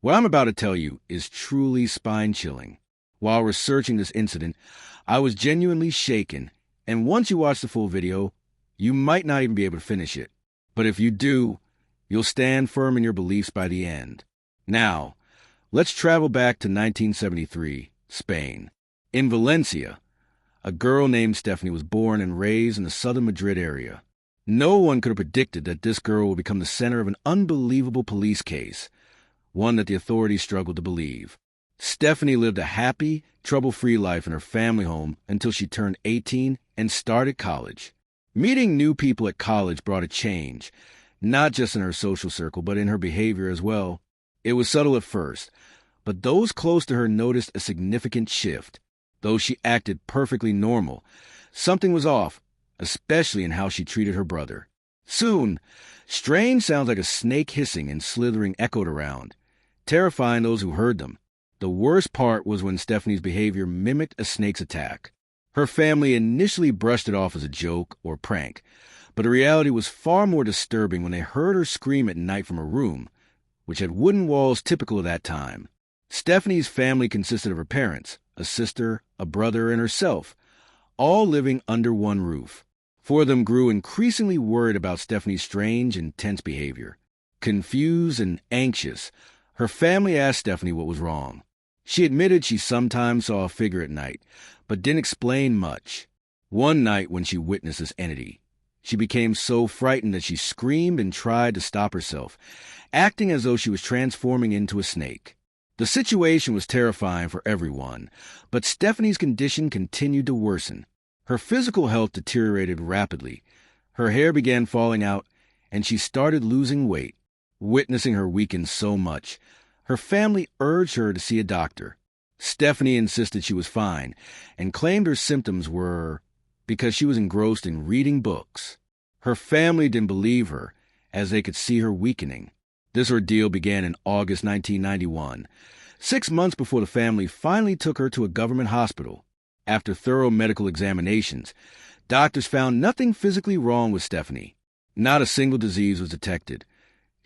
What I'm about to tell you is truly spine-chilling. While researching this incident, I was genuinely shaken, and once you watch the full video, you might not even be able to finish it. But if you do, you'll stand firm in your beliefs by the end. Now, let's travel back to 1973, Spain. In Valencia, a girl named Stephanie was born and raised in the southern Madrid area. No one could have predicted that this girl would become the center of an unbelievable police case, one that the authorities struggled to believe. Stephanie lived a happy, trouble-free life in her family home until she turned 18 and started college. Meeting new people at college brought a change, not just in her social circle, but in her behavior as well. It was subtle at first, but those close to her noticed a significant shift. Though she acted perfectly normal, something was off, especially in how she treated her brother. Soon, strange sounds like a snake hissing and slithering echoed around, terrifying those who heard them. The worst part was when Stephanie's behavior mimicked a snake's attack. Her family initially brushed it off as a joke or prank, but the reality was far more disturbing when they heard her scream at night from her room, which had wooden walls typical of that time. Stephanie's family consisted of her parents, a sister, a brother, and herself, all living under one roof. Four of them grew increasingly worried about Stephanie's strange and tense behavior. Confused and anxious, her family asked Stephanie what was wrong. She admitted she sometimes saw a figure at night, but didn't explain much. One night when she witnessed this entity, she became so frightened that she screamed and tried to stop herself, acting as though she was transforming into a snake. The situation was terrifying for everyone, but Stephanie's condition continued to worsen. Her physical health deteriorated rapidly. Her hair began falling out, and she started losing weight. Witnessing her weaken so much, her family urged her to see a doctor. Stephanie insisted she was fine and claimed her symptoms were because she was engrossed in reading books. Her family didn't believe her, as they could see her weakening. This ordeal began in August 1991, 6 months before the family finally took her to a government hospital. After thorough medical examinations, doctors found nothing physically wrong with Stephanie. Not a single disease was detected.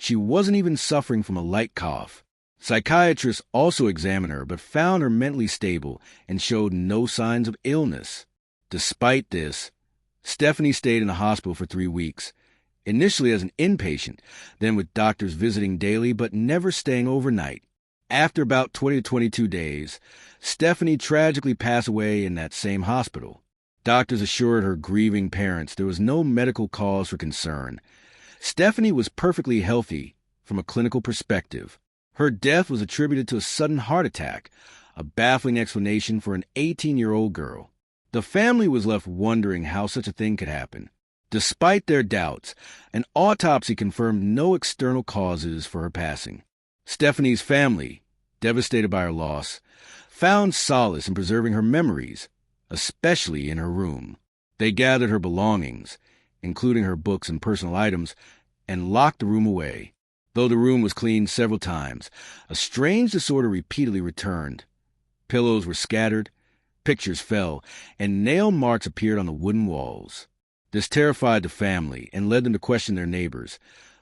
She wasn't even suffering from a light cough. Psychiatrists also examined her but found her mentally stable and showed no signs of illness. Despite this, Stephanie stayed in the hospital for 3 weeks, initially as an inpatient, then with doctors visiting daily but never staying overnight. After about 20 to 22 days, Stephanie tragically passed away in that same hospital. Doctors assured her grieving parents there was no medical cause for concern. Stephanie was perfectly healthy from a clinical perspective. Her death was attributed to a sudden heart attack, a baffling explanation for an 18-year-old girl. The family was left wondering how such a thing could happen. Despite their doubts, an autopsy confirmed no external causes for her passing. Stephanie's family, devastated by her loss, found solace in preserving her memories, especially in her room. They gathered her belongings, including her books and personal items, and locked the room away. Though the room was cleaned several times, a strange disorder repeatedly returned. Pillows were scattered, pictures fell, and nail marks appeared on the wooden walls. This terrified the family and led them to question their neighbors,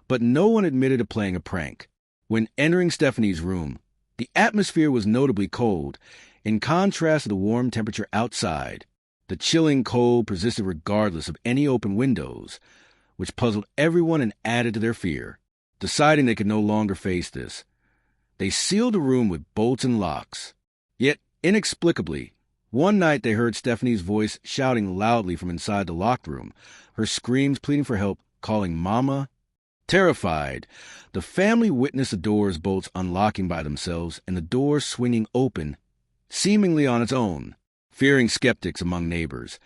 but no one admitted to playing a prank. When entering Stephanie's room, the atmosphere was notably cold, in contrast to the warm temperature outside. The chilling cold persisted regardless of any open windows, which puzzled everyone and added to their fear. Deciding they could no longer face this, they sealed the room with bolts and locks. Yet, inexplicably, one night they heard Stephanie's voice shouting loudly from inside the locked room, her screams pleading for help, calling Mama. Terrified, the family witnessed the door's bolts unlocking by themselves and the door swinging open, seemingly on its own. Fearing skeptics among neighbors,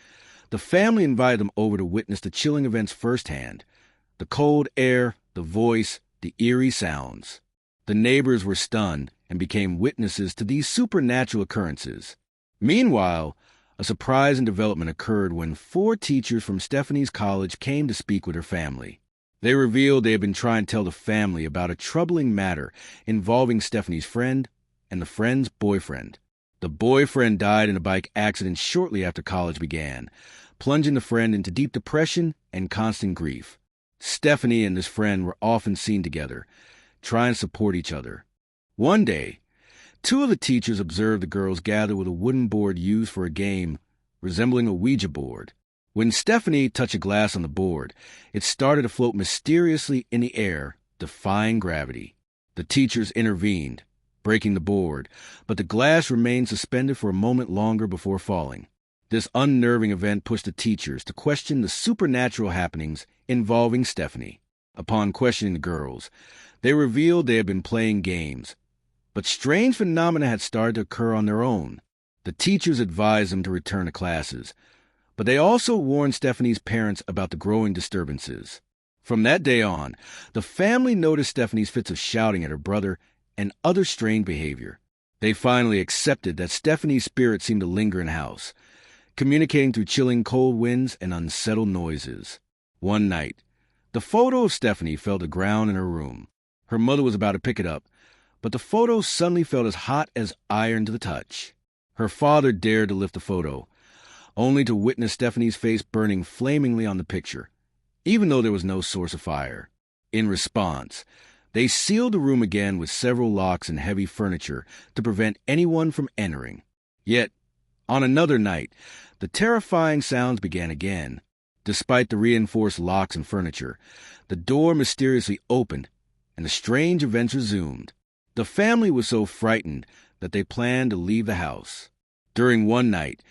the family invited them over to witness the chilling events firsthand. The cold air, the voice, the eerie sounds. The neighbors were stunned and became witnesses to these supernatural occurrences. Meanwhile, a surprising development occurred when 4 teachers from Stephanie's college came to speak with her family. They revealed they had been trying to tell the family about a troubling matter involving Stephanie's friend and the friend's boyfriend. The boyfriend died in a bike accident shortly after college began, plunging the friend into deep depression and constant grief. Stephanie and this friend were often seen together, trying to support each other. One day, two of the teachers observed the girls gather with a wooden board used for a game resembling a Ouija board. When Stephanie touched a glass on the board, it started to float mysteriously in the air, defying gravity. The teachers intervened, breaking the board, but the glass remained suspended for a moment longer before falling. This unnerving event pushed the teachers to question the supernatural happenings involving Stephanie. Upon questioning the girls, they revealed they had been playing games, but strange phenomena had started to occur on their own. The teachers advised them to return to classes, but they also warned Stephanie's parents about the growing disturbances. From that day on, the family noticed Stephanie's fits of shouting at her brother and other strange behavior. They finally accepted that Stephanie's spirit seemed to linger in the house, communicating through chilling cold winds and unsettled noises. One night, the photo of Stephanie fell to the ground in her room. Her mother was about to pick it up, but the photo suddenly felt as hot as iron to the touch. Her father dared to lift the photo, only to witness Stephanie's face burning flamingly on the picture, even though there was no source of fire. In response, they sealed the room again with several locks and heavy furniture to prevent anyone from entering. Yet, on another night, the terrifying sounds began again. Despite the reinforced locks and furniture, the door mysteriously opened, and the strange events resumed. The family was so frightened that they planned to leave the house. During one night,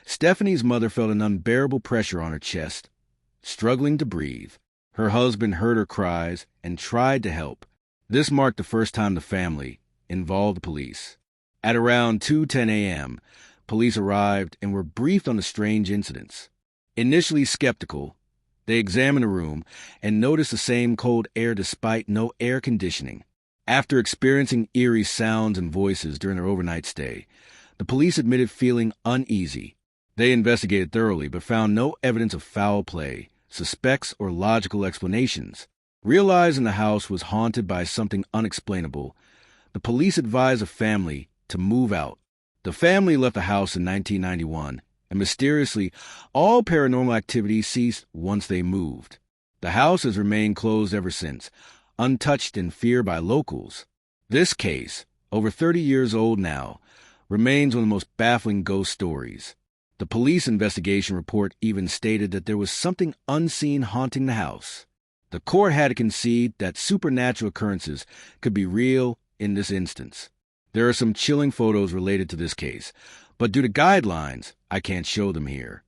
Stephanie's mother felt an unbearable pressure on her chest, struggling to breathe. Her husband heard her cries and tried to help. This marked the first time the family involved the police. At around 2:10 a.m., police arrived and were briefed on the strange incidents. Initially skeptical, they examined the room and noticed the same cold air despite no air conditioning. After experiencing eerie sounds and voices during their overnight stay, the police admitted feeling uneasy. They investigated thoroughly but found no evidence of foul play, suspects, or logical explanations. Realizing the house was haunted by something unexplainable, the police advised the family to move out. The family left the house in 1991, and mysteriously, all paranormal activity ceased once they moved. The house has remained closed ever since, untouched and feared by locals. This case, over 30 years old now, remains one of the most baffling ghost stories. The police investigation report even stated that there was something unseen haunting the house. The court had to concede that supernatural occurrences could be real in this instance. There are some chilling photos related to this case, but due to guidelines, I can't show them here.